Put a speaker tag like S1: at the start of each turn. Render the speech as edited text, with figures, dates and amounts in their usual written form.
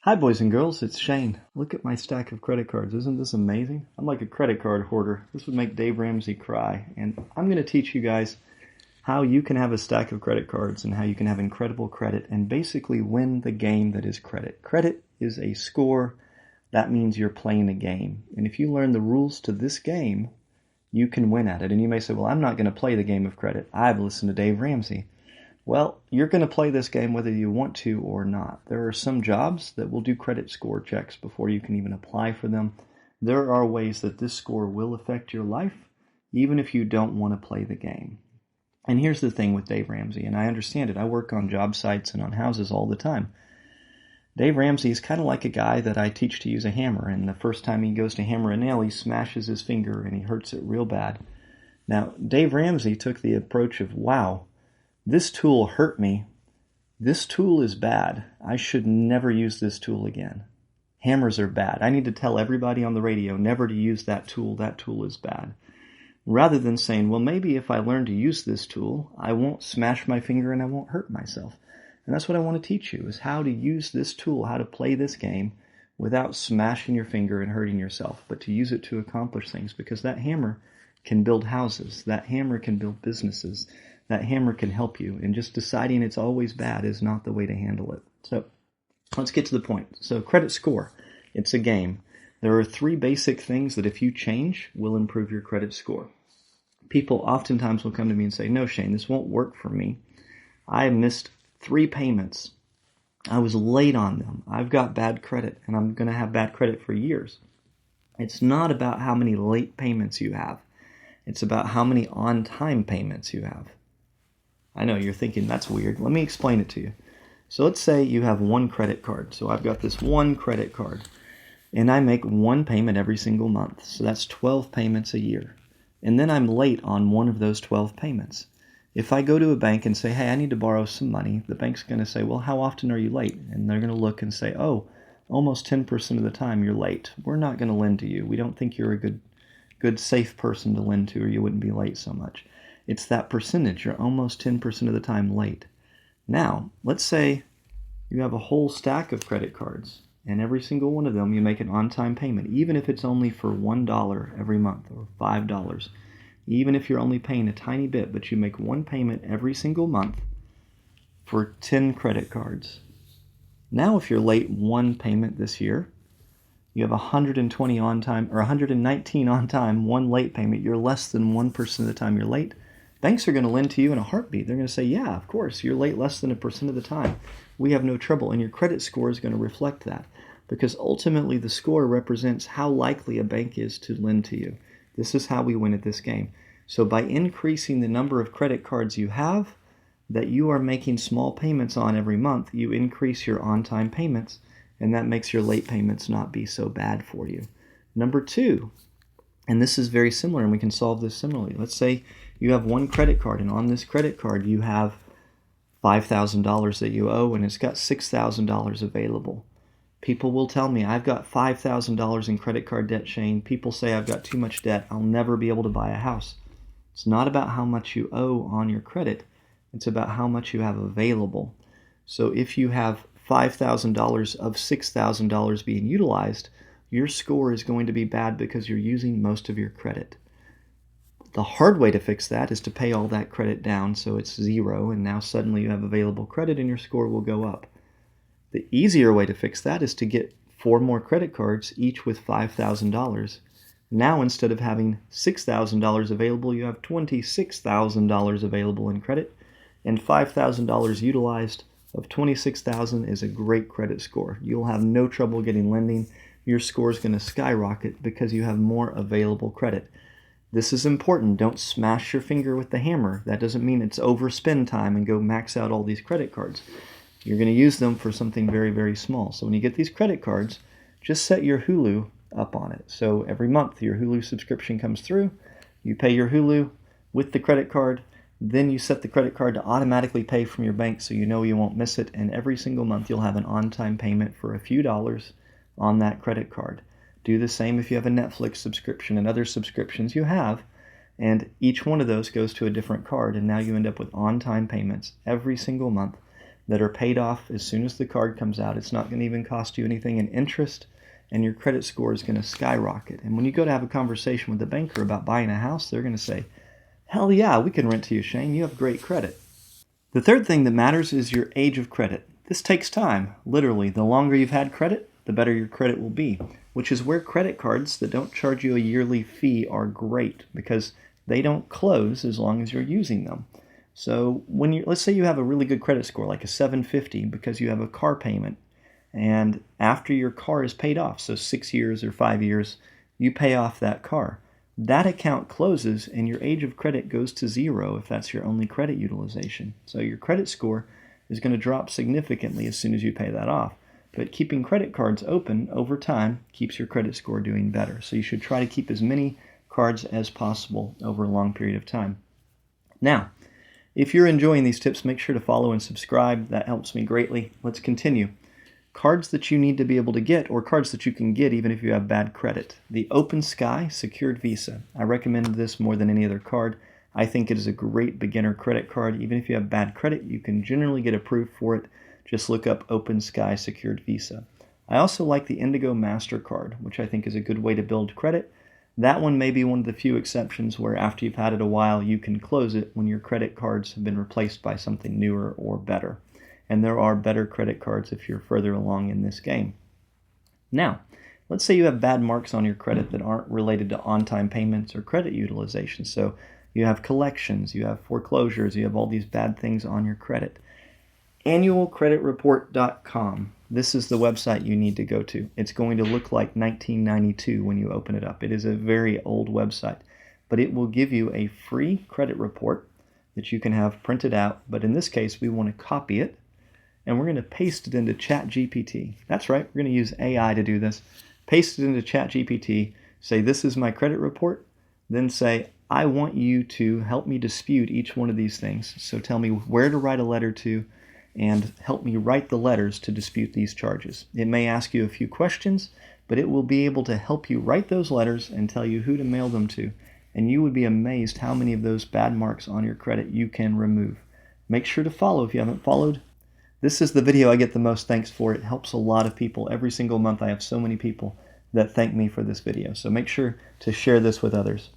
S1: Hi, boys and girls, it's Shane. Look at my stack of credit cards. Isn't this amazing? I'm like a credit card hoarder. This would make Dave Ramsey cry. And I'm going to teach you guys how you can have a stack of credit cards and how you can have incredible credit and basically win the game that is credit. Credit is a score. That means you're playing a game. And if you learn the rules to this game, you can win at it. And you may say, well, I'm not going to play the game of credit. I've listened to Dave Ramsey. Well, you're going to play this game whether you want to or not. There are some jobs that will do credit score checks before you can even apply for them. There are ways that this score will affect your life, even if you don't want to play the game. And here's the thing with Dave Ramsey, and I understand it. I work on job sites and on houses all the time. Dave Ramsey is kind of like a guy that I teach to use a hammer, and the first time he goes to hammer a nail, he smashes his finger and he hurts it real bad. Now, Dave Ramsey took the approach of, wow, this tool hurt me. This tool is bad. I should never use this tool again. Hammers are bad. I need to tell everybody on the radio never to use that tool. That tool is bad. Rather than saying, well, maybe if I learn to use this tool, I won't smash my finger and I won't hurt myself. And that's what I want to teach you, is how to use this tool, how to play this game without smashing your finger and hurting yourself, but to use it to accomplish things, because that hammer can build houses. That hammer can build businesses. That hammer can help you, and just deciding it's always bad is not the way to handle it. So let's get to the point. So credit score, it's a game. There are 3 basic things that if you change will improve your credit score. People oftentimes will come to me and say, no, Shane, this won't work for me. I missed 3 payments. I was late on them. I've got bad credit, and I'm going to have bad credit for years. It's not about how many late payments you have. It's about how many on-time payments you have. I know you're thinking that's weird. Let me explain it to you. So let's say you have one credit card. So I've got this one credit card, and I make one payment every single month. So that's 12 payments a year. And then I'm late on one of those 12 payments. If I go to a bank and say, hey, I need to borrow some money, the bank's going to say, well, how often are you late? And they're going to look and say, oh, almost 10% of the time you're late. We're not going to lend to you. We don't think you're a good, safe person to lend to, or you wouldn't be late so much. It's that percentage. You're almost 10% of the time late. Now, let's say you have a whole stack of credit cards, and every single one of them you make an on-time payment, even if it's only for $1 every month or $5. Even if you're only paying a tiny bit, but you make one payment every single month for 10 credit cards. Now, if you're late one payment this year, you have 120 on time or 119 on time, one late payment. You're less than 1% of the time you're late. Banks are going to lend to you in a heartbeat. They're going to say, yeah, of course, you're late less than 1% of the time. We have no trouble. And your credit score is going to reflect that, because ultimately the score represents how likely a bank is to lend to you. This is how we win at this game. So by increasing the number of credit cards you have that you are making small payments on every month, you increase your on-time payments, and that makes your late payments not be so bad for you. Number 2, and this is very similar, and we can solve this similarly. Let's say you have one credit card, and on this credit card you have $5,000 that you owe, and it's got $6,000 available. People will tell me, I've got $5,000 in credit card debt, Shane. People say I've got too much debt. I'll never be able to buy a house. It's not about how much you owe on your credit. It's about how much you have available. So if you have $5,000 of $6,000 being utilized, your score is going to be bad because you're using most of your credit. The hard way to fix that is to pay all that credit down so it's 0, and now suddenly you have available credit and your score will go up. The easier way to fix that is to get 4 more credit cards, each with $5,000. Now, instead of having $6,000 available, you have $26,000 available in credit, and $5,000 utilized of $26,000 is a great credit score. You'll have no trouble getting lending. Your score is going to skyrocket because you have more available credit. This is important. Don't smash your finger with the hammer. That doesn't mean it's overspend time and go max out all these credit cards. You're going to use them for something very, very small. So when you get these credit cards, just set your Hulu up on it. So every month your Hulu subscription comes through, you pay your Hulu with the credit card, then you set the credit card to automatically pay from your bank so you know you won't miss it, and every single month you'll have an on-time payment for a few dollars on that credit card. Do the same if you have a Netflix subscription and other subscriptions you have, and each one of those goes to a different card, and now you end up with on-time payments every single month that are paid off as soon as the card comes out. It's not going to even cost you anything in interest, and your credit score is going to skyrocket. And when you go to have a conversation with the banker about buying a house, they're going to say, hell yeah, we can rent to you, Shane. You have great credit. The third thing that matters is your age of credit. This takes time. Literally, the longer you've had credit, the better your credit will be, which is where credit cards that don't charge you a yearly fee are great, because they don't close as long as you're using them. So let's say you have a really good credit score, like a 750, because you have a car payment, and after your car is paid off, so 6 years or 5 years, you pay off that car. That account closes and your age of credit goes to 0 if that's your only credit utilization. So your credit score is going to drop significantly as soon as you pay that off. But keeping credit cards open over time keeps your credit score doing better. So you should try to keep as many cards as possible over a long period of time. Now, if you're enjoying these tips, make sure to follow and subscribe. That helps me greatly. Let's continue. Cards that you need to be able to get, or cards that you can get even if you have bad credit. The Open Sky Secured Visa. I recommend this more than any other card. I think it is a great beginner credit card. Even if you have bad credit, you can generally get approved for it. Just look up Open Sky Secured Visa. I also like the Indigo MasterCard, which I think is a good way to build credit. That one may be one of the few exceptions where after you've had it a while, you can close it when your credit cards have been replaced by something newer or better. And there are better credit cards if you're further along in this game. Now, let's say you have bad marks on your credit that aren't related to on-time payments or credit utilization. So you have collections, you have foreclosures, you have all these bad things on your credit. Annualcreditreport.com. This is the website you need to go to. It's going to look like 1992 when you open it up. It is a very old website, but it will give you a free credit report that you can have printed out. But in this case, we want to copy it, and we're going to paste it into ChatGPT. That's right, we're going to use AI to do this. Paste it into ChatGPT, say, this is my credit report, then say, I want you to help me dispute each one of these things. So tell me where to write a letter to, and help me write the letters to dispute these charges. It may ask you a few questions, but it will be able to help you write those letters and tell you who to mail them to. And you would be amazed how many of those bad marks on your credit you can remove. Make sure to follow if you haven't followed. This is the video I get the most thanks for. It helps a lot of people. Every single month I have so many people that thank me for this video. So make sure to share this with others.